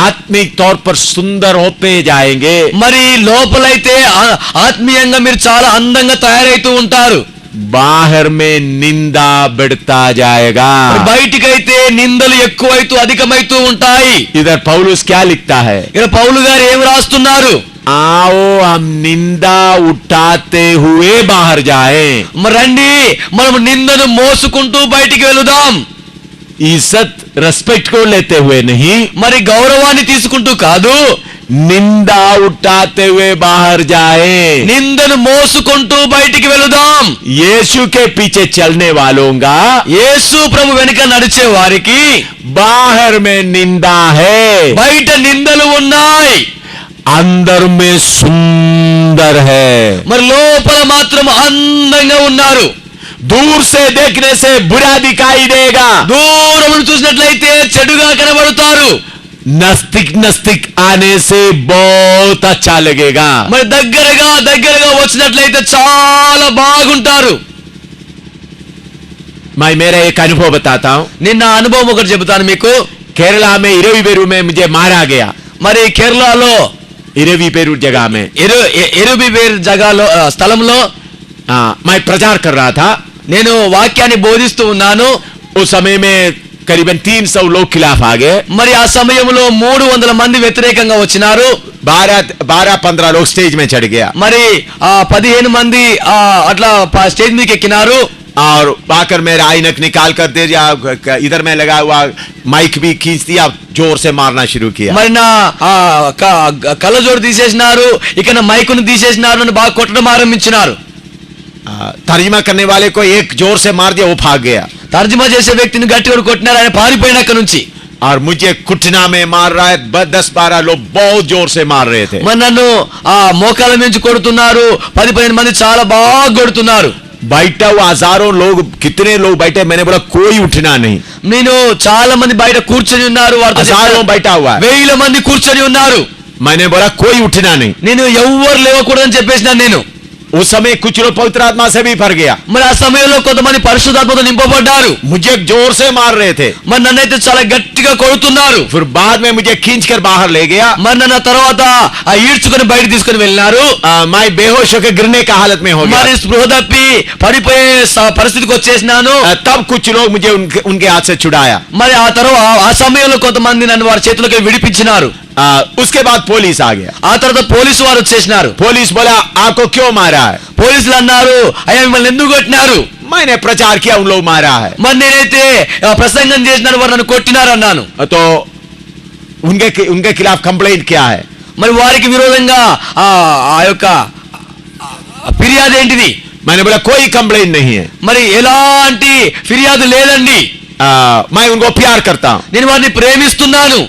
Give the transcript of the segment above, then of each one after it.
आत्मिक तौर पर सुंदर होते जाएंगे, మరి లోపలైతే ఆత్మీయంగా మీరు చాలా అందంగా తయారైతూ ఉంటారు. बाहर में निंदा बढ़ता जाएगा, బయటికైతే నిందలు ఎక్కువైతూ అధికమైతూ ఉంటాయి. इधर पौलुस क्या लिखता है? ఇక్కడ పౌలు గారు ఏం రాస్తున్నారు? आओ हम निंदा उठाते हुए बाहर जाएं, మరి రండి మనం నిందను మోసుకుంటూ బయటికి వెళుదాం. इज्जत रेस्पेक्ट को लेते हुए नहीं, మరి గౌరవాన్ని తీసుకుంటూ కాదు, निंदा उठाते हुए बाहर जाएं. నిందను మోసుకుంటూ బయటికి వెళుదాం. यीशु के पीछे चलने वालों का యేసు ప్రభు వెనుక నడిచే వారికి बाहर में निंदा है, బయట నిందలు ఉన్నాయి, अंदर में सुंदर है. మరి లోపల మాత్రం అందంగా ఉన్నారు. दूर से देखने से बुरा दिखाई देगा, దూరం నుండి చూసినట్లయితే చెడుగా కనబడతారు, नजदीक नजदीक आने से बहुत अच्छा लगेगा. మరి దగ్గరగా వచ్చినట్లయితే చాలా బాగుంటారు. मैं मेरा एक अनुभव बताता हूं. నిన్న అనుభవం ఒకటి చెబుతాను మీకు. केरला में इरवीपेरू में मुझे मारा गया, మరి కేరళలో इरवीपेरू जगह में. ఎరుబిబేర్ జగాలో స్థలంలో मैं प्रचार कर रहा था. నేను వాక్యాన్ని బోధిస్తూ ఉన్నాను. उस समय में करीबन 300 लोग खिलाफ आ गए. మరి ఆ సమయంలో 300 మంది వ్యతిరేకంగా వచ్చినారు. 12-15 लोग स्टेज में चढ़ गया మరి 15 మంది అట్లా స్టేజ్ మీదకి ఎక్కినారు. और आकर मेरा आइनक निकाल कर दे दिया, इधर में लगा हुआ माइक भी खींच दिया, जोर से मारना शुरू किया. మరి నా కళ్ళజోడు తీసేసినారు, ఇక నా మైకును తీసేసినారు, నన్ను బాగా కొట్టడం ఆరంభించినారు. तर्जुमा करने वाले को एक जोर से मार दिया, वो भाग गया. తర్జుమా చేసే వ్యక్తిని గట్టిగా కొట్టినారు, ఆయన పారిపోయిన అక్కడి నుంచి. और मुझे कुटना में मार रहा है, 10-12 लोग बहुत जोर से मार रहे थे. మరి నన్ను మోకాల నుంచి కొడుతున్నారు, 10-15 మంది చాలా బాగా కొడుతున్నారు. बैठा हुआ हजारों लोग, कितने लोग बैठे, मैंने बोला कोई उठना नहीं. నేను చాలా మంది బయట కూర్చొని ఉన్నారు, हजारों बैठा हुआ है. 1000 మంది కూర్చొని ఉన్నారు. मैंने बोला कोई उठना नहीं. నేను ఎవ్వరు లేవకూడదని చెప్పేసినాను నేను. उस समय कुछ लोग पवित्र आत्मा से भी भर गया. మరి ఆ సమయంలో కొంతమంది పరిశుద్ధాత్మతో నింపబడ్డారు. मुझे जोर से मार रहे थे. మరి నన్నైతే చాలా గట్టిగా కొడుతున్నారు. फिर बाद में मुझे खींच कर बाहर ले गया. మరి నన్ను తర్వాత ఈడ్చుకొని బయట తీసుకొని వెళ్ళినారు. मैं बेहोश होकर गिरने का हालत में हो गया. మరి స్పృహ తప్పి పడిపోయే పరిస్థితికి వచ్చేసినాను. तब कुछ लोग मुझे उनके हाथ से छुड़ाया. మరి ఆ తర్వాత ఆ సమయంలో కొంతమంది నన్ను వారి చేతులకి విడిపించినారు. उसके बाद पुलिस आ गया. ఆ తర్వాత పోలీసు వారు వచ్చేసినారు. पुलिस बोला आपको क्यों मारा है? పోలీసులు అన్నారు అయ్యా మిమ్మల్ని ఎందుకు కొట్టినారు? मैंने प्रचार किया, उन लोग मारा है. మరి నేనైతే ప్రసంగం చేసినాను, వారు నన్ను కొట్టినారు అన్నాను. तो उनके खिलाफ कंप्लेंट क्या है? మరి వారికి విరోధంగా ఆ యొక్క ఫిర్యాదు ఏంటిది? मैंने बोला कोई कंप्लेंट नहीं है. మరి ఎలాంటి ఫిర్యాదు లేదండి, मैं उनको प्यार करता हूं, నేను వారిని ప్రేమిస్తున్నాను.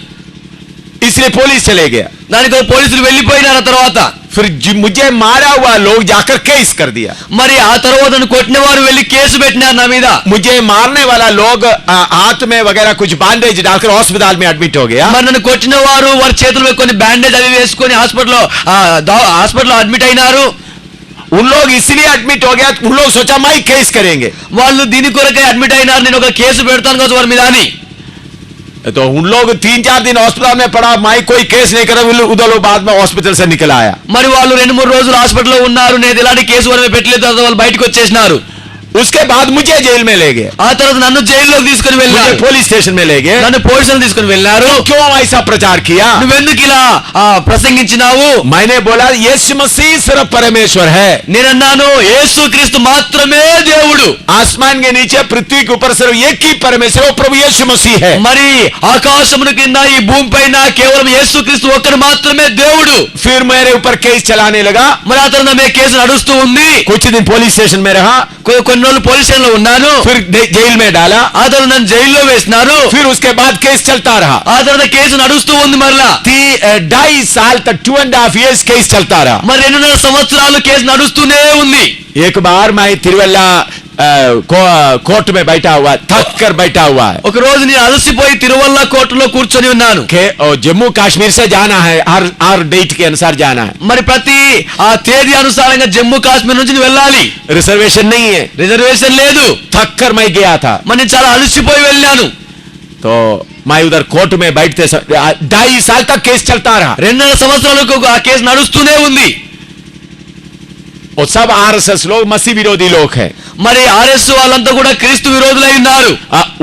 इसलिए पुलिस चले गया. దానికి పోలీసులు వెళ్ళిపోయినారు. తర్వాత फिर मुझे मारा हुआ लोग जाकर केस कर दिया. మరి ఆ తర్వాత నన్ను కొట్టిన వారు వెళ్ళి కేసు పెట్టినారు నా మీద. मुझे मारने वाला लोग हाथ में वगैरह कुछ बैंडेज डालकर हॉस्पिटल में एडमिट हो गया. మరి నన్ను కొట్టిన వారు వారి చేతుల్లో కొన్ని బ్యాండేజ్ అవి వేసుకొని హాస్పిటల్లో అడ్మిట్ అయినారు. उन लोग इसलिए एडमिट हो गया, उन लोग सोचा मैं केस करेंगे. వాళ్ళు దీని కొరకే అడ్మిట్ అయినారు, నేను ఒక కేసు పెడతాను కదా వారి మీద అని. तो उन लोग 3-4 दिन हॉस्पिटल में पड़ा, मैं कोई केस नहीं करा, उधर लोग बाद में हॉस्पिटल से निकल आया. మరి వాళ్ళు 2-3 రోజులు హాస్పిటల్లో ఉన్నారు, నేను ఎలాంటి కేసు వారి మీద పెట్టలేదు. తర్వాత వాళ్ళు బయటకు వచ్చేసినారు. उसके बाद मुझे जेल में ले गए. ఆ తర్వాత నన్ను జైల్లోకి తీసుకుని వెళ్ళారు, पुलिस स्टेशन में ले गए. నన్ను పోలీసులు తీసుకుని వెళ్ళారు. क्यों ऐसा प्रचार किया? నువ్వెందుకు ఇలా ప్రసంగించినావు? मैंने बोला यीशु मसीह सिर्फ परमेश्वर है. నేనన్నాను యేసుక్రీస్తు మాత్రమే దేవుడు. आसमान के नीचे पृथ्वी के ऊपर सिर्फ एक ही परमेश्वर, वो प्रभु यीशु मसीह है. మరి ఆకాశమున కింద ఈ భూమి పైన కేవలం యేసుక్రీస్తు ఒక్కడు మాత్రమే దేవుడు. फिर मेरे ऊपर केस चलाने लगा. మరి ఆ తర్వాత నా మీద కేసు నడుస్తూ ఉంది. कुछ दिन पुलिस स्टेशन में रहा, కొన్ని రోజులు పోలీస్ స్టేషన్ లో ఉన్నాను. फिर जेल में डाला. ఆ తర్వాత నన్ను జైల్లో వేసినారు. फिर उसके बाद केस चलता रहा. ఆ తర్వాత కేసు నడుస్తూ ఉంది. మరలా 2.5 साल तक 2.5 years केस चलता रहा. మరి 2.5 సంవత్సరాలు కేసు నడుస్తూనే ఉంది. एक बार मैं तिरुवल्ला कोर्ट में बैठा हुआ, थक कर बैठा हुआ है. ఒక రోజు నేను అలసిపోయి తిరువల్ల కోర్టులో కూర్చొని ఉన్నాను. जम्मू कश्मीर से जाना है, हर डेट के अनुसार जाना है. మరి ప్రతి ఆ తేదీ అనుసారంగా జమ్మూ కాశ్మీర్ నుంచి వెళ్ళాలి. रिजर्वेशन नहीं है, రిజర్వేషన్ లేదు. थक कर मैं गया था. మరి నేను చాలా అలసిపోయి వెళ్ళాను. तो मैं उधर कोर्ट में बैठते 2.5 साल तक केस चलता रहा। 2.5 సంవత్సరాలకు ఆ కేసు నడుస్తూనే ఉంది। और सब आरएसएस लोग मसीह विरोधी लोग हैं। మరి ఆర్ఎస్ వాళ్ళంతా కూడా క్రీస్తు విరోధులై ఉన్నారు।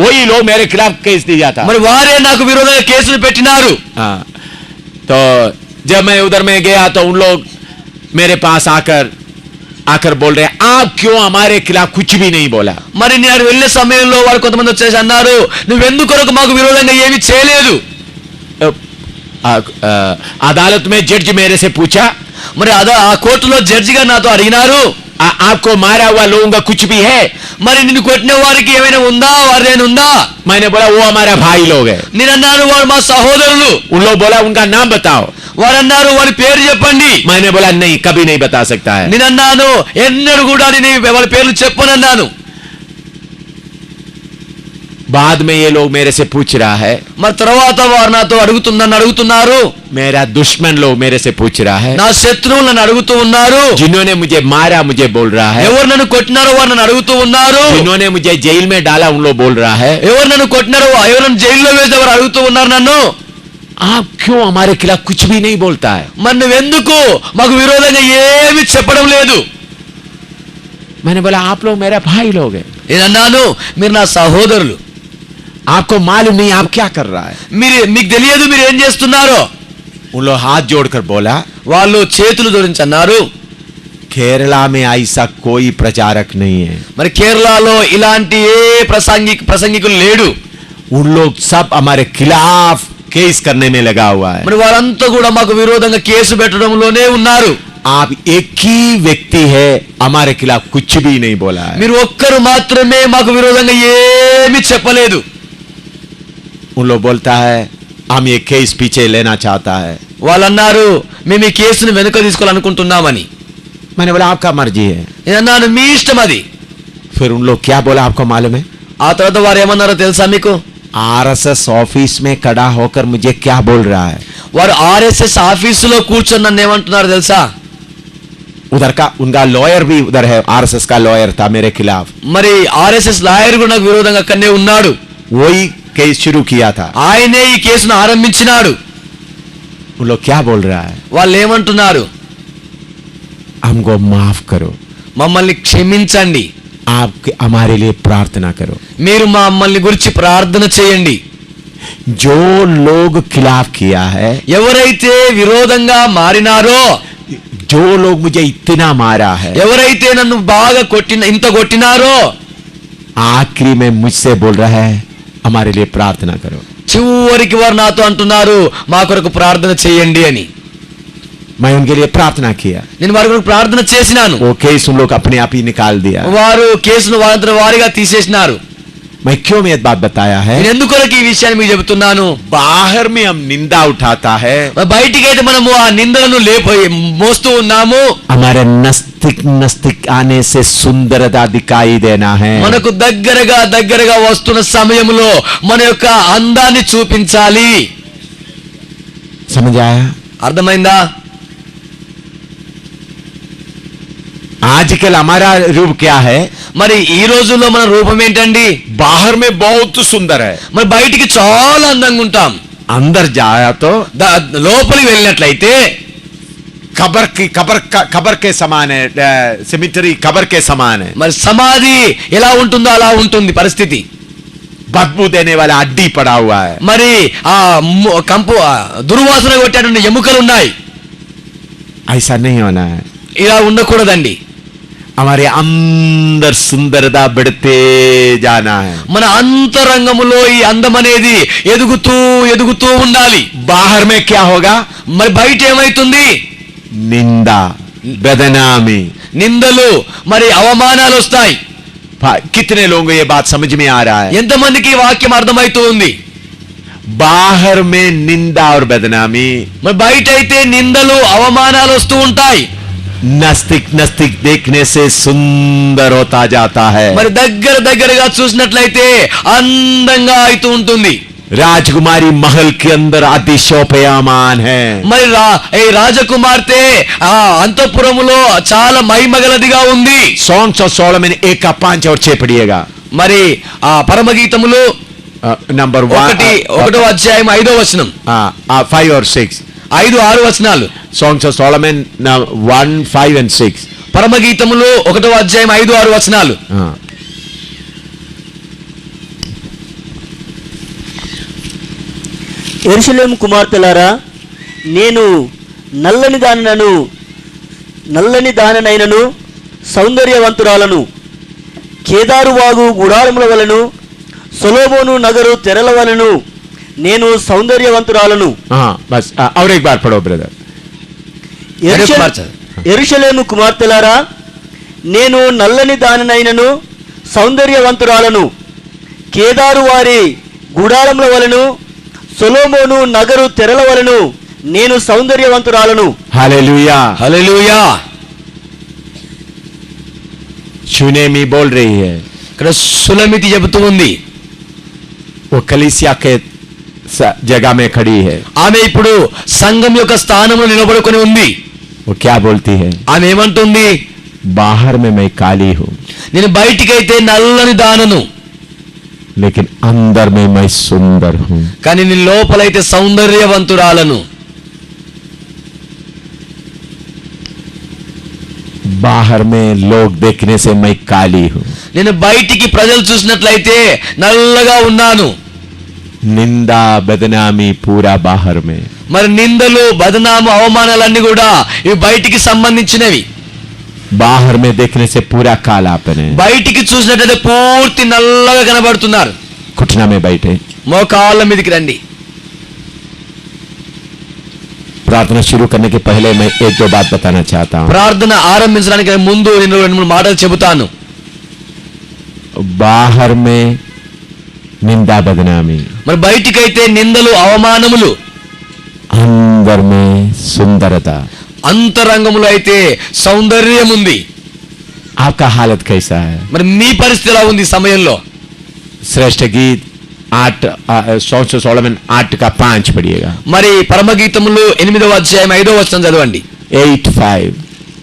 वही लोग मेरे खिलाफ केस दिया था। మరి వారే నాకు విరోధంగా కేసులు పెట్టినారు। तो जब मैं उधर में गया तो उन लोग मेरे पास आकर बोल रहे आप क्यों हमारे खिलाफ कुछ भी नहीं बोला। మరి నేను వెళ్ళే సమయంలో వారు కొంతమంది వచ్చేసి అన్నారు నువ్వెందుకొరకు మాకు విరోధంగా ఏమీ చేయలేదు। अदालत में जज मेरे से पूछा, మరి ఆ కోర్టులో జడ్జిగా నాతో అడిగినారు आपको मारा हुआ लोगों का कुछ भी है, మరి నిన్ను కొట్టిన వారికి ఏమైనా ఉందా, వారిదైనా ఉందా। मैंने बोला वो हमारा भाई लोग है। నేను అన్నాను వారు మా సహోదరులు। उन लोग बोला उनका नाम बताओ। వారు అన్నారు వారి పేరు చెప్పండి। मैंने बोला नहीं, कभी नहीं बता सकता है। నేను అన్నాను ఎన్నడూ కూడా నేను వాళ్ళ పేర్లు చెప్పనన్నాను। बाद में ये लोग मेरे से पूछ रहा है, మరి తర్వాత వారు నాతో అడుగుతున్నారు मेरा दुश्मन लोग मेरे से पूछ रहा है, నా శత్రువులు నన్ను అడుగుతూ ఉన్నారు, जिन्होंने मुझे मारा मुझे बोल रहा है, ఎవరు నన్ను కొట్టినారో వారు నన్ను అడుగుతూ ఉన్నారు, जिन्होंने मुझे जेल में डाला उन लोग बोल रहा है, ఎవరు నన్ను కొట్టినారో ఎవరు నన్ను జైల్లో వేసేవారు అడుగుతూ ఉన్నారు నన్ను। आप क्यों हमारे खिलाफ कुछ भी नहीं बोलता है। మరి నువ్వెందుకు మాకు విరోధంగా ఏమీ చెప్పడం లేదు। मैंने बोला आप लोग मेरा भाई लोग हैं, నేను అన్నాను మీరు నా సహోదరులు, आपको मालूम नहीं आप क्या कर रहा है। మీకు తెలియదు మీరు ఏం చేస్తున్నారో। उन लोग हाथ जोड़कर बोला, వాళ్ళు చేతులు జోడించి అన్నారు केरला में ऐसा कोई प्रचारक नहीं है। మరి కేరళలో ఇలాంటి ఏ ప్రసంగికులు లేడు। उन लोग सब हमारे खिलाफ केस करने में लगा हुआ है। మరి వారంతా కూడా మాకు విరోధంగా కేసు పెట్టడంలోనే ఉన్నారు। आप एक ही व्यक्ति है हमारे खिलाफ कुछ भी नहीं बोला है। మీరు ఒక్కరు మాత్రమే మాకు విరోధంగా ఏమీ చెప్పలేదు। उन लोग बोलता है हम ये केस पीछे लेना चाहता है। వాళ్ళు అన్నారు మేము ఈ కేసును వెనుక తీసుకోవాలనుకుంటున్నామని। मैंने बोला आपका मर्जी है। నేను అన్నాను మీ ఇష్టం అది। फिर उन लोग क्या बोला आपको मालूम है। ఆ తర్వాత వారు ఏమన్నారో తెలుసా మీకు। आरएसएस ऑफिस में खड़ा होकर मुझे क्या बोल रहा है। వారు ఆర్ఎస్ఎస్ ఆఫీసులో కూర్చొని నన్ను ఏమంటున్నారు తెలుసా। उधर का उनका लॉयर भी उधर है, आरएसएस का लॉयर था मेरे खिलाफ। మరి ఆర్ఎస్ఎస్ లాయర్ కూడా నాకు విరోధంగా అక్కడనే ఉన్నాడు। वही केस शुरू किया था। ఆయనే ఈ కేసును ఆరంభించినాడు। उन लोग क्या बोल रहा है, వాళ్ళు ఏమంటున్నారు हमको माफ करो, మమ్మల్ని క్షమించండి, आप हमारे लिए प्रार्थना करो। మీరు మమ్మల్ని గురించి ప్రార్థన చేయండి। जो लोग खिलाफ किया है, ఎవరైతే విరోధంగా మారినారో, जो लोग मुझे इतना मारा है, ఎవరైతే నన్ను బాగా ఇంత కొట్టినారో, आखिरी में मुझसे बोल रहा है हमारे लिए प्रार्थना करो। చివరికి వారు నాతో అంటున్నారు మా కొరకు ప్రార్థన చేయండి అని। मैं उनके लिए प्रार्थना किया। నేను వారి కొరకు ప్రార్థన చేసినాను। वो केस उन लोग अपने आप ही निकाल दिया। వారు కేసును వారంతట వారిగా తీసేసినారు। मैं क्यों ये बात बताया है, నేను ఎందుకొరకు ఈ విషయాన్ని మీకు చెబుతున్నాను। बाहर में हम निंदा उठाता है, బయటికి అయితే మనము ఆ నిందలను మోస్తూ ఉన్నాము। हमारे नजदीक आने से सुंदरता दिखाई देना है। మనకు దగ్గరగా వస్తున్న సమయంలో మన యొక్క అందాన్ని చూపించాలి। समझ आया। అర్థమైందా। आजकल हमारा रूप क्या है, మరి ఈ రోజుల్లో మన రూపం ఏంటండి। बाहर में बहुत सुंदर है, మరి బయటికి చాలా అందంగా ఉంటాం, अंदर जाया तो లోపలికి వెళ్ళినట్లయితే कबर के समान है, सेमेटरी कबर के समान है। మరి సమాధి ఎలా ఉంటుందో అలా ఉంటుంది పరిస్థితి। बदबू देने वाला हड्डी पड़ा हुआ है। మరి ఆ కంపు దుర్వాసన కొట్టేటువంటి ఎముకలు ఉన్నాయి। ऐसा नहीं होना है। ఇలా ఉండకూడదండి। हमारे अंदर सुंदरता बढ़ते जाना है। మన అంతరంగములో ఈ అందం అనేది ఎదుగుతూ ఉండాలి। बाहर में क्या होगा, మరి బయట ఏమైతుంది, निंदा बदनामी, నిందలు మరి అవమానాలు వస్తాయి। कितने लोगों को ये बात समझ में आ रहा है। ఎంతమందికి ఈ వాక్యం అర్థమవుతూ ఉంది। बाहर में निंदा और बदनामी, మరి బయట అయితే నిందలు అవమానాలు వస్తూ ఉంటాయి। नजदीक देखने से सुंदर होता जाता है। మరి దగ్గరగా చూసినట్లయితే అందంగా అవుతూ ఉంటుంది। राजकुमारी महल के अंदर अतिशोभयामान है। మరి ఈ రాజకుమార్తె ఆ అంతఃపురములో చాలా మహిమగలదిగా ఉంది। सॉन्ग्स ऑफ सोलोमन 1 का 5 और 6 पढ़िएगा। మరి ఆ పరమగీతములు number 1వ అధ్యాయం 5వ వచనం 5 or 6. 5-6 వచనాలు. Songs of Solomon 1, 5 and 6. పరమగీతములు 1వ అధ్యాయం 5-6 వచనాలు. యెరూషలేము కుమార్తెలారా, నేను నల్లని దాననైనను సౌందర్యవంతురాలను, కేదారు వాగు గుడారముల వలను, సొలొమోను నగరు తెరల వలను నేను సౌందర్యవంతురాలను. బస్ और एक बार पढ़ो ब्रदर. యెరూషలేము కుమార్తెలారా, నేను నల్లని దాననైనను సౌందర్యవంతురాలను, కేదారు వారి గుడారముల వలను, సొలొమోను నగరు తెరల వలను నేను సౌందర్యవంతురాలను. Hallelujah hallelujah. शूनेमी बोल रही है. ఇక్కడ సులమితి చెబుతూ ఉంది. वो कलीसिया के जगह में खड़ी है. ఆమె ఇప్పుడు సంఘం యొక్క స్థానంలో నిలబడుకొని ఉంది. वो क्या बोलती है? ఆమె ఏమంటుంది? बाहर में मैं काली हूं, నేను బయటికైతే నల్లని దానను, लेकिन अंदर में मैं सुंदर हूं. కానీ నేను లోపలైతే సౌందర్యవంతురాలను. बाहर में लोग देखने से मैं काली हूं, నేను బయటికి ప్రజలు చూసినట్లయితే నల్లగా ఉన్నాను. निंदा बदनामी पूरा बाहर में. మరి నిందలు, బదనాము, అవమానాలన్నీ కూడా ఇవి బయటికి సంబంధించినవి. बाहर में देखने से पूरा कालापन है. బయటికి చూసినట్లయితే పూర్తి నల్లగా కనబడుతున్నారు. घुटना में बैठे మోకాళ్ళ మీదకి రండి. प्रार्थना शुरू करने के पहले मैं एक दो बात बताना चाहता हूं. ప్రార్థన ఆరంభించడానికి ముందు నేను 2-3 మాటలు చెబుతాను. बाहर में निंदा बदनामी, మరి బయటికైతే నిందలు, అవమానములు, अंदर में सुंदरता. అంతరంగములో అయితే సౌందర్యం ఉంది. आपका हालत कैसा है? మరి మీ పరిస్థితి ఎలా ఉంది ఈ సమయంలో? श्रेष्ठ गीत 8 Songs of Solomon 8:5 पढ़िएगा. మరి పరమగీతములు 8వ అధ్యాయం 5వ వచనం చదవండి. 8:5.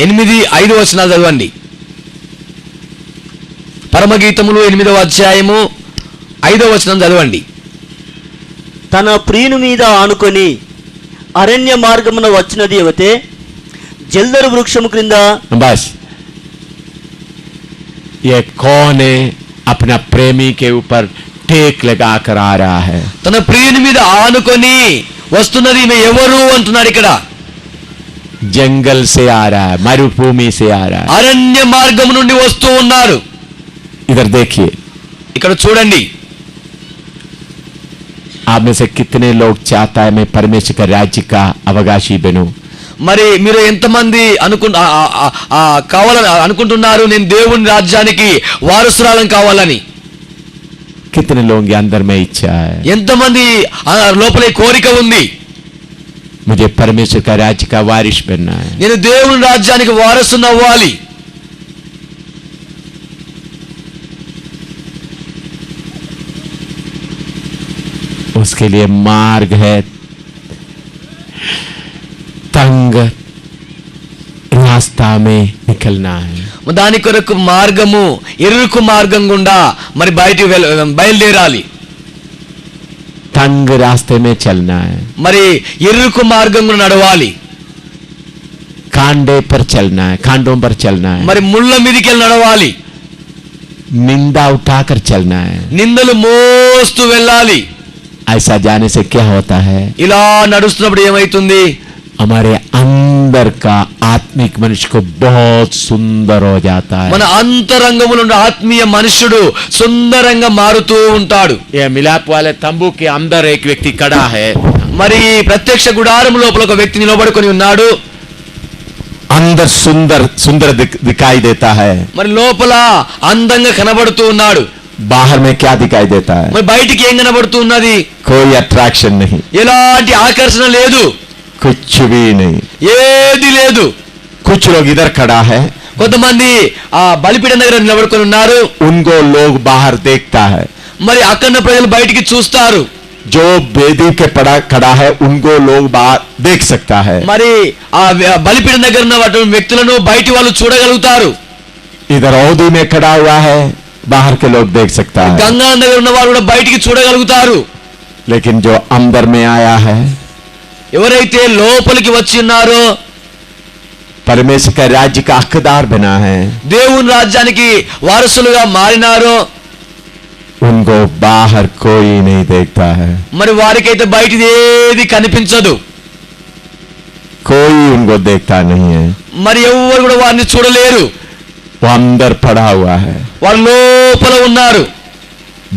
8-5 వచనాలు చదవండి. పరమగీతములు 8వ అధ్యాయము 5వ వచనం చదవండి. తన ప్రియుని మీద ఆనుకొని అరణ్య మార్గమున వచ్చినది యువతే, జల్దరు వృక్షము క్రింద. बस ये कौन है अपना प्रेमी के ऊपर टेक लगा कर आ रहा है? తన ప్రియుని మీద ఆనుకొని వస్తున్నది ఈమె ఎవరు అంటున్నాడు ఇక్కడ. जंगल से आ रहा है, मरुभूमि से आ रहा है. అరణ్య మార్గం నుండి వస్తూ ఉన్నారు. इधर देखिए, ఇక్కడ చూడండి. आप में से कितने लोग चाहता है मैं परमेश्वर का राज्य का अवकाशी बनूं? మరి మీరు ఎంతమంది కావాలని అనుకుంటున్నారు నేను దేవుని రాజ్యానికి వారసురాలను కావాలని? कितने लोगों के अंदर में इच्छा है ఎంతమంది లోపల కోరిక ఉంది मुझे परमेश्वर का राज्य का वारिस बनना है? నేను దేవుని రాజ్యానికి వారసుని అవ్వాలి. उसके लिए मार्ग है तंग रास्ता में निकलना है. దాని కొరకు మార్గము ఇరుకు మార్గం గుండా మరి బయటికి బయలుదేరాలి. तंग रास्ते में चलना है, మరి ఇరుకు మార్గం గుండా నడవాలి. कांडे पर चलना है, कांडों पर चलना है, మరి ముళ్ళ మీదకి వెళ్ళి నడవాలి. निंदा उठाकर चलना है. నిందలు మోస్తూ వెళ్ళాలి. ऐसा जाने से क्या होता है? ఇలా నడుస్తున్నప్పుడు ఏమైతుంది? हमारे अंदर का आत्मिक मनुष्य को बहुत सुंदर हो जाता है. మన అంతరంగములో ఉన్న ఆత్మీయ మనుషుడు సుందరంగా మారుతూ ఉంటాడు. ये मिलाप वाले तंबू के अंदर एक व्यक्ति खड़ा है. మరి ప్రత్యక్ష గుడారం లోపల ఒక వ్యక్తి నిలబడుకొని ఉన్నాడు. अंदर सुंदर सुंदर दिखाई देता है, మరి లోపల అందంగా కనబడుతూ ఉన్నాడు. बाहर में क्या दिखाई देता है? మరి బయటికి ఏం కనబడుతూ ఉన్నది? कोई अट्रैक्शन नहीं, ఎలాంటి ఆకర్షణ లేదు, कुछ भी नहीं. ఏది లేదు. कुछ लोग इधर खड़ा है, కొంతమంది ఆ బలిపీఠం దగ్గర నిలబడుకొని ఉన్నారు. उनको लोग बाहर देखता है. మరి అక్కడ ప్రజలు బయటికి చూస్తారు. जो वेदी के खड़ा है उनको लोग बाहर देख सकता है. మరి ఆ బలిపీఠం దగ్గర ఉన్న వ్యక్తులను బయటి వాళ్ళు చూడగలుగుతారు. इधर औदी में खड़ा हुआ है, बाहर के लोग देख सकता है, గంగా దగ్గర ఉన్న వారు కూడా బయటికి చూడగలుగుతారు. लेकिन जो अंदर में आया है, ఎవరైతే లోపలికి వచ్చి ఉన్నారో, परमेश्वर का राज्य का हकदार बना है, దేవుని రాజ్యానికి వారసులుగా మారినారో, उनको बाहर कोई नहीं देखता है, మరి వారికైతే బయటిది ఏది కనిపించదు, कोई उनको देखता नहीं है, మరి ఎవరు కూడా వారిని చూడలేరు. वो अंदर पड़ा हुआ है. వారు లోపల ఉన్నారు.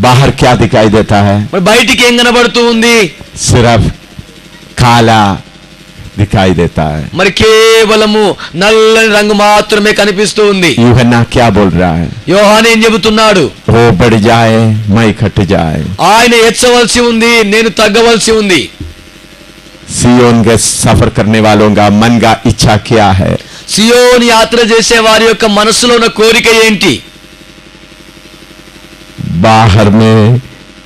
बाहर क्या दिखाई देता है? మరి బయటికి ఏం కనబడుతూ ఉంది? सिर्फ काला दिखाई देता है. మరి కేవలము నల్లని రంగు మాత్రమే కనిపిస్తూ ఉంది. यूहन्ना क्या बोल रहा है? యోహాను ఏం చెబుతున్నాడు? वो बढ़ जाए मैं घट जाए. ఆయన ఎచ్చవలసి ఉంది, నేను తగ్గవలసి ఉంది. सियोन के सफर करने वालों का मन का इच्छा क्या है? సియోను యాత్ర చేసే వారి యొక్క మనసులో ఉన్న కోరిక ఏంటి? बाहर में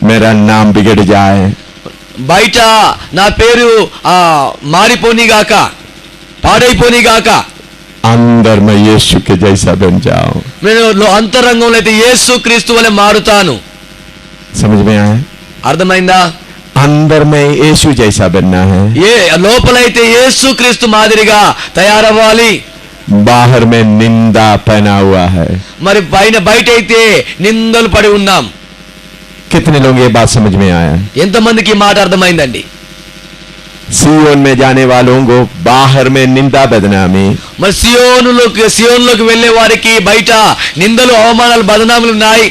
मेरा नाम बिगड़ जाए, బయట నా పేరు మారిపోనిగాక, పాడైపోనిగాక, अंदर में यीशु के जैसा बन जाऊं. నేను అంతరంగంలో అయితే యేసు క్రీస్తు వలె మారుతాను. समझ में आया? అర్థమైందా? अंदर में यीशु जैसा बनना है, ఏ లోపలైతే యేసు క్రీస్తు మాదిరిగా తయారవ్వాలి. बाहर में निंदा पहना हुआ है. మరి బయట అయితే నిందలు పడి ఉన్నాం. कितने लोग ये बात समझ में आया? ఎంతమందికి ఈ మాట అర్థమైందండి? सियोन में जाने वालों को बाहर में निंदा बदनामी, మరి సియోనులోకి వెళ్లే వారికి బయట నిందలు, అవమానాలు, బదనాములు ఉన్నాయి.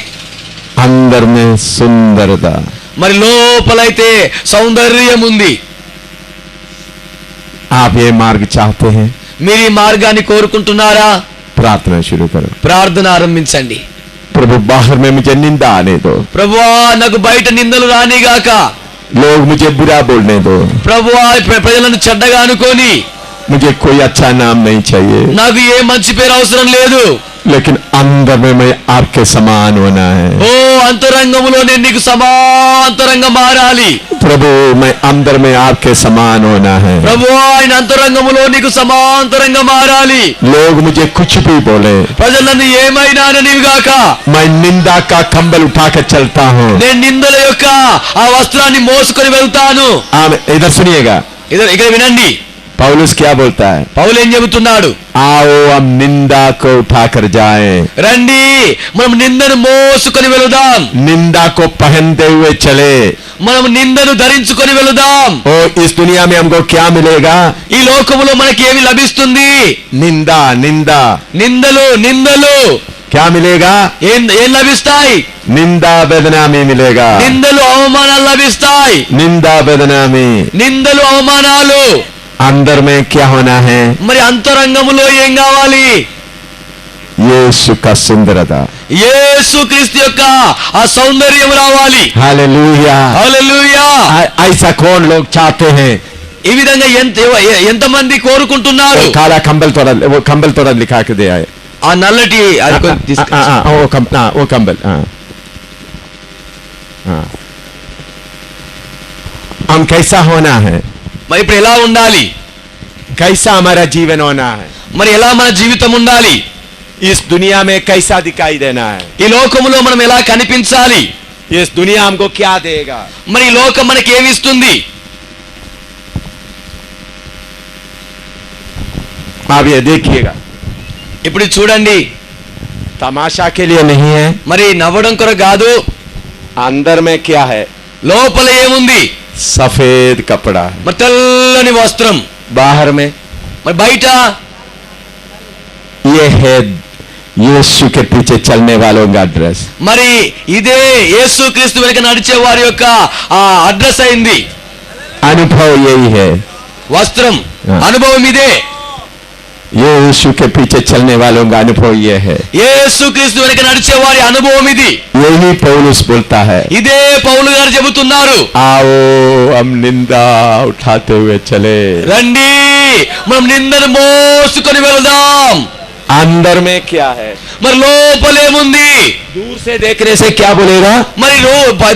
अंदर में सुंदरता. మరి లోపలైతే సౌందర్యం ఉంది. आप ये मार्ग चाहते हैं? మీరు ఈ మార్గాన్ని కోరుకుంటున్నారా? प्रार्थना शुरू करो. ప్రార్థన ఆరంభించండి. प्रभु बाहर में मुझे निंदा आने दो, ప్రభువా నాకు బయట నిందలు రానిగాక, लोग मुझे बुरा बोलने दो, ప్రభువా ప్రజలను చెడ్డగా అనుకోని, मुझे कोई अच्छा नाम नहीं चाहिए, నాకు ఏ మంచి పేరు అవసరం లేదు, लेकिन अंदर में मैं आपके समान होना है. ఓ అంతరంగములో నేను నీకు సమాంతరంగా మారాలి. प्रभु मैं अंदर में आपके समान होना है. ప్రభువా ఆయన అంతరంగములో నీకు సమాంతరంగా మారాలి. लोग मुझे कुछ भी बोले, ప్రజలను ఏమైనా నీవుగాక, मैं निंदा का कंबल उठाकर चलता हूँ. నేను నిందల యొక్క ఆ వస్త్రాన్ని మోసుకొని వెళ్తాను. इधर सुनिएगा, ఇక్కడ వినండి, पौलुस क्या बोलता है? పౌలు ఏం చెబుతున్నాడు? आओ हम निंदा को उठाकर जाएं, రండి మనం నిందను మోసుకొని వెళుదాం, निंदा को पहनते हुए चले. మనం నిందను ధరించుకొని వెళుదాం. और इस दुनिया में हमको क्या मिलेगा? ఈ లోకములో మనకి ఏమి లభిస్తుంది? निंदा, निंदा. నిందలు, నిందలు. क्या मिलेगा? ఏం లభిస్తాయి? निंदा बदनामी मिलेगा. నిందలు, అవమానాలు లభిస్తాయి. निंदा बदनामी. నిందలు, అవమానాలు. अंदर में क्या होना है? మరి అంతరంగములో ఏం కావాలి? यीशु का सुंदरता. యేసు క్రీస్తు యొక్క ఆ సౌందర్యం రావాలి. हालेलुया. హల్లెలూయా. ऐसा कौन लोग चाहते हैं? ఈ విధంగా ఎంతమంది కోరుకుంటున్నారు? वो काला कंबल थोड़ा लिखा के दे आए. ఆ నల్లటి అది కొంచెం తీసుకొచ్చి. वो कंबल. हम कैसा होना है? మరి ఇప్పుడు ఎలా ఉండాలి? कैसा हमारा जीवन होना है? మరి ఎలా మన జీవితం ఉండాలి? इस दुनिया में कैसा दिखाई देना है? ఈ లోకములో మనం ఎలా కనిపించాలి? इस दुनिया हमको क्या देगा? మరి ఈ లోకం మనకి ఏమి ఇస్తుంది? आप ये देखिएगा, ఇప్పుడు చూడండి, तमाशा के लिए नहीं है. మరి నవ్వడం కొరకు కాదు, अंदर में क्या है? లోపల ఏముంది? सफेद कपड़ा. మరి తెల్లని వస్త్రం. बाहर में మరి బయట ये है यीशु के पीछे चलने वालों का ड्रेस. మరి ఇదే యేసు క్రీస్తు వెనుక నడిచే వారి యొక్క ఆ అడ్రస్ అయింది. अनुभव यही है. వస్త్రం, అనుభవం ఇదే. यीशु के पीछे चलने वालों का अनुभव ये है. యేసు క్రీస్తు వెనుక నడిచే వారి అనుభవం ఇది. यही पौलुस बोलता है. ఇదే పౌలు గారు చెబుతున్నారు. आओ हम निंदा उठाते हुए चले. రండి మనం నిందను మోసుకొని వెళదాం. अंदर में क्या है? మరి లోపలేముంది? दूर से देखने से क्या बोलेगा? మరి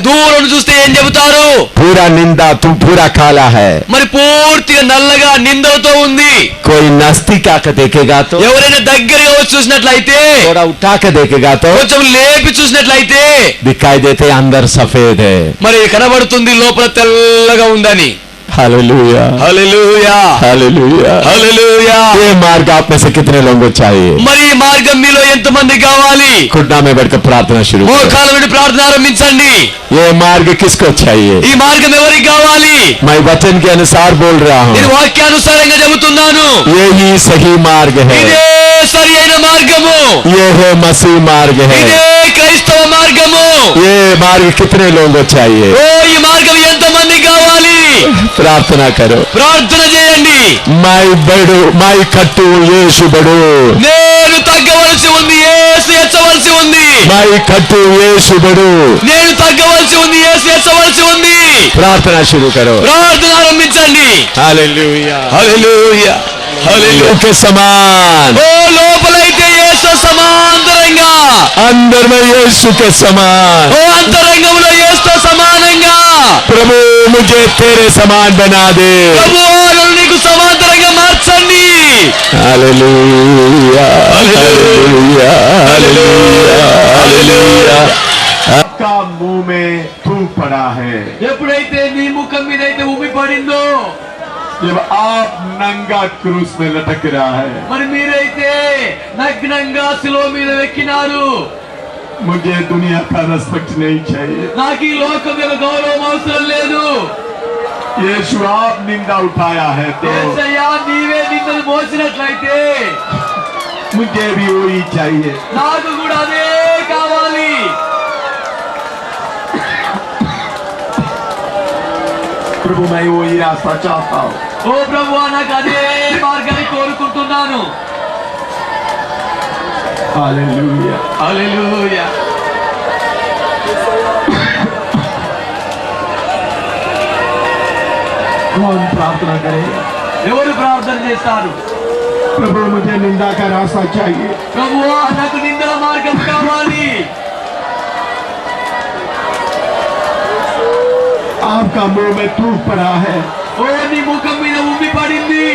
దూరం చూస్తే ఏం చెబుతారు? पूरा निंदा, तू पूरा काला है. మరి పూర్తిగా నల్లగా నిందలతో ఉంది. कोई नजदीक आकर देखेगा तो, ఎవరైనా దగ్గరగా వచ్చి చూసినట్లయితే, थोड़ा उठा के देखेगा तो కొంచెం లేపి చూసినట్లయితే दिखाई देते अंदर सफेद है. మరి కనబడుతుంది లోపల తెల్లగా ఉందని. हालेलुया, హల్లెలూయా, हालेलुया, హల్లెలూయా. ये मार्ग आप में से कितने लोगों को चाहिए? మరి ఈ మార్గం మీలో ఎంతమంది కావాలి? घुटना में बैठकर प्रार्थना शुरू करो. మోకాళ్ళ నుండి ప్రార్థన ఆరంభించండి. ये मार्ग किसको चाहिए? ఈ మార్గం ఎవరికి కావాలి? मैं वचन के अनुसार बोल रहा నేను हूँ. వాక్యానుసారంగా చెబుతున్నాను. ये ही सही मार्ग है. ఇదే సరి అయిన మార్గము. ये है मसीह मार्ग है. ఇదే క్రైస్తవ మార్గము. ये मार्ग कितने लोगों को चाहिए? ఓ ఈ మార్గం ఎంతమంది కావాలి? प्रार्थना करो. ప్రార్థన చేయండి. मैं बड़ू, मैं कट्टू, यीशु बड़ू. నేను తగ్గవలసి ఉంది, యేసు ఎచ్చవలసి ఉంది. मैं कट्टू, यीशु बड़ू. నేను తగ్గవలసి ఉంది, యేసు ఎచ్చవలసి ఉంది. प्रार्थना शुरू करो. ప్రార్థన ఆరంభించండి. हालेलुया, హల్లెలూయా, హల్లెలూయా. के समान, ఓ లోపలైతే యేసు సమాంతరంగా, अंदर में यीशु के समान. ఓ అంతరంగంలో యేసుతో సమానంగా. प्रभु मुझे तेरे समान बना दे. ప్రభువు నీకు సమాంతరంగా మార్చండి. Hallelujah, hallelujah, hallelujah, hallelujah. आपका मुंह में थूक पड़ा है. ఎప్పుడైతే నీ ముఖం మీద అయితే ఉమ్మి పడిందో, जब आप नंगा क्रूस में लटक रहा है, మరి మీరైతే నగ్నంగా శిలువ మీద ఎక్కినారు. मुझे दुनिया का रेस्पेक्ट नहीं चाहिए. నాకు ఈ లోకం యొక్క గౌరవం అవసరం లేదు. यीशु आप निंदा उठाया है तो యేసయ్యా నీవే నిన్ను మోసినట్లయితే मुझे भी वही चाहिए. నాకు కూడా అదే కావాలి. प्रभु मैं वही रास्ता चाहता हूँ. ఓ ప్రభువా నాకు అదే మార్గాన్ని కోరుకుంటున్నాను. हालेलुया. హల్లెలూయా. कौन प्रार्थना करेगा? ఎవరు ప్రార్థన చేస్తారు? प्रभु मुझे निंदा का रास्ता चाहिए. ప్రభువా నాకు నిందల మార్గం కావాలి. आपका मुंह में थूक पड़ा है. ఓ నీ ముఖం మీద ఉమ్మి పడింది.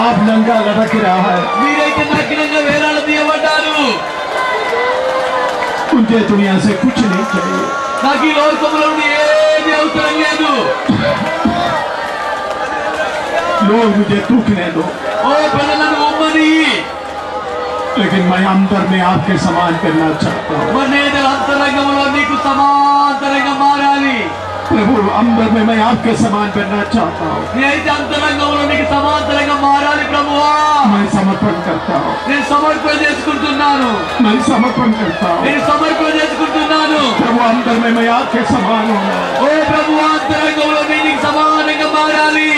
आप नंगा लटक रहा है. మీరైతే నగ్నంగా వేలాడదీయబడ్డారు. मुझे दुनिया से कुछ नहीं चाहिए. నాకు ఈ లోకంలో నుండి ఏమీ అవసరం లేదు. लोग मुझे थूकने दो, ఓ ప్రజలను ఉమ్మని. लेकिन मैं अंदर में आपके समान करना चाहता हूँ. మరి నేను అంతరంగంలో నీకు సమాంతరంగా మారాలి. प्रभु अंदर में मैं आपके समान बनना चाहता हूँ. నేనైతే అంతరంగంలో నీకు సమాంతరంగా మారాలి ప్రభువా. मैं समर्पण करता हूँ. నేను సమర్పణ చేసుకుంటున్నాను. मैं समर्पण करता हूँ. నేను సమర్పణ చేసుకుంటున్నాను. प्रभु अंदर में मैं आपके समान हूँ. ఓ ప్రభువా అంతరంగంలో నేను నీకు సమానంగా మారాలి.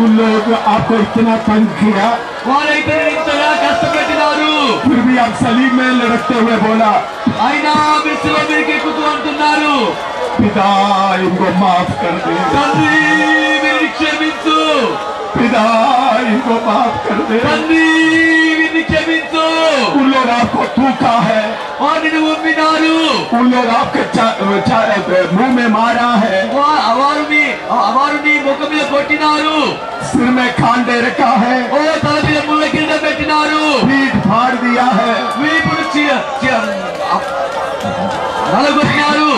उन लोग आपको इतना तंग किया, వారైతే నేను ఇంతగా కష్టపెట్టినారు. फिर भी आप सलीब में लड़कते हुए बोला, అయినా మీరు శిలువ మీదకి ఎక్కుతూ అంటున్నారు, पिता इनको माफ कर दे. తండ్రి వీరిని క్షమించు. पिता इनको माफ कर दे. తండ్రి వీరిని క్షమించు. उन लोग आपको थूका है. వారిని ఉమ్మినారు. उन लोग आपके मुंह में मारा है. వారు నీ ముఖం మీద కొట్టినారు. सिर में खांडे रखा है. ఓ తల మీద ముళ్ళ కింద పెట్టినారు. पीठ फाड़ दिया है. వీపుడు నలగొట్టినారు.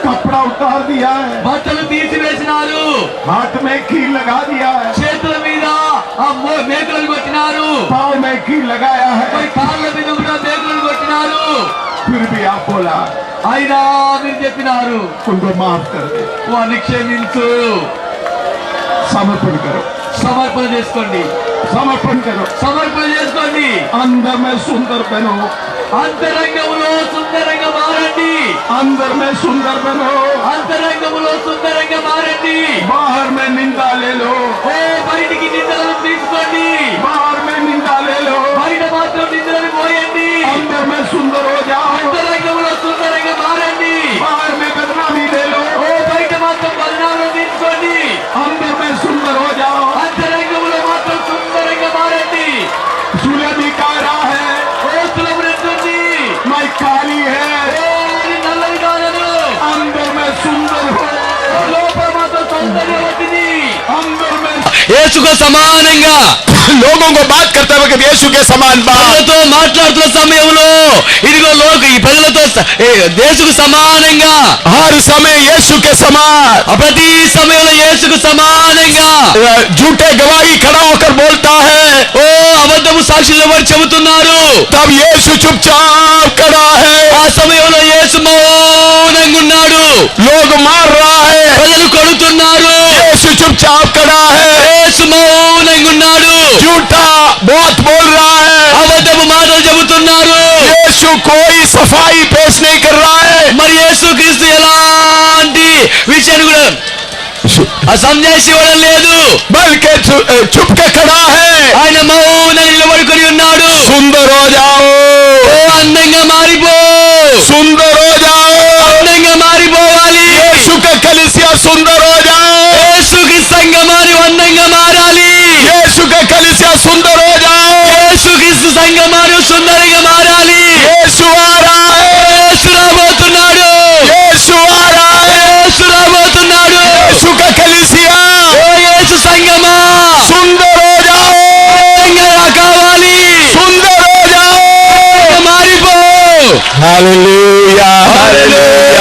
कपड़ा उतार दिया है. బట్టలు తీసివేసినారు. हाथ में कील लगा दिया है. చేతుల మీద ఆ మేకలను కొట్టినారు. पाँव में कील लगाया है. మరి కాళ్ళ మీద కూడా మేకలను కొట్టినారు. फिर भी आप बोला, అయినా మీరు చెప్పినారు, उनको माफ कर दे. వారిని క్షమించు. समर्पण करो. సమర్పణ చేసుకోండి. समर्पण करो. సమర్పణ చేసుకోండి. अंदर में सुंदर बनो. అంతరంగంలో సుందరంగా మారండి. अंदर में सुंदर बनो. అంతరంగంలో సుందరంగా మారండి. बाहर में निंदा ले लो. ఓ బయటికి నిందలను తీసుకోండి. बाहर में निंदा ले लो. బయట మాత్రం నిందలను పోయండి. अंदर में सुंदर हो जाओ. అంతరంగంలో సుందరంగా మారండి. बाहर में बदनामी ले लो. ఓ బయట మాత్రం బదనాలను తీసుకోండి. अंदर में सुंदर हो जाओ. అంతరంగంలో మాత్రం సుందరంగా మారండి. యేసుకు సమానంగా लोगों को बात करते वक्त यीशु के समान बात, ప్రజలతో మాట్లాడుతున్న సమయంలో ఇదిగో ఈ ప్రజలతో యేసుకు సమానంగా, हर समय यीशु के समान, ప్రతి సమయంలో యేసుకు సమానంగా झूठे गवाही खड़ा होकर बोलता है, ఓ అబద్ధము సాక్షులు ఎవరు చెబుతున్నారు, तब यीशु चुपचाप खड़ा है, ఆ సమయంలో యేసు మౌనంగా ఉన్నాడు. लोग मार रहा है, ప్రజలు కొడుతున్నారు, यीशु चुपचाप खड़ा है, యేసు మౌనంగా ఉన్నాడు. झूठा बहुत बोल रहा है, అబద్ధపు మాటలు చెబుతున్నారు. यीशु कोई सफाई पेश नहीं कर रहा है, మరి యేసు క్రీస్తు ఎలాంటి విషయాన్ని కూడా సందేశం ఇవ్వడం లేదు, बल्कि चुप के खड़ा है, ఆయన మౌనంగా నిలబడుకొని ఉన్నాడు. सुंदर हो जाओ, ఓ అందంగా మారిపో, सुंदर हो जाओ, అందంగా మారిపోవాలి. यीशु का कलीसिया सुंदर हो जाओ, యేసుకి సంగమాని అందంగా మారాలి. यीशु का कलीसिया सुंदर हो जाओ, యేసుక్రీస్తు సంగమాను సుందరంగా మారాలి. यीशु आ रहा है, యేసు రాబోతున్నాడు, यीशु आ रहा है, యేసు రాబోతున్నాడు. यीशु का कलीसिया ఓ యేసు సంగమా सुंदर हो जाओ, అందంగా కావాలి, सुंदर हो जाओ, మారిపో. Hallelujah, hallelujah,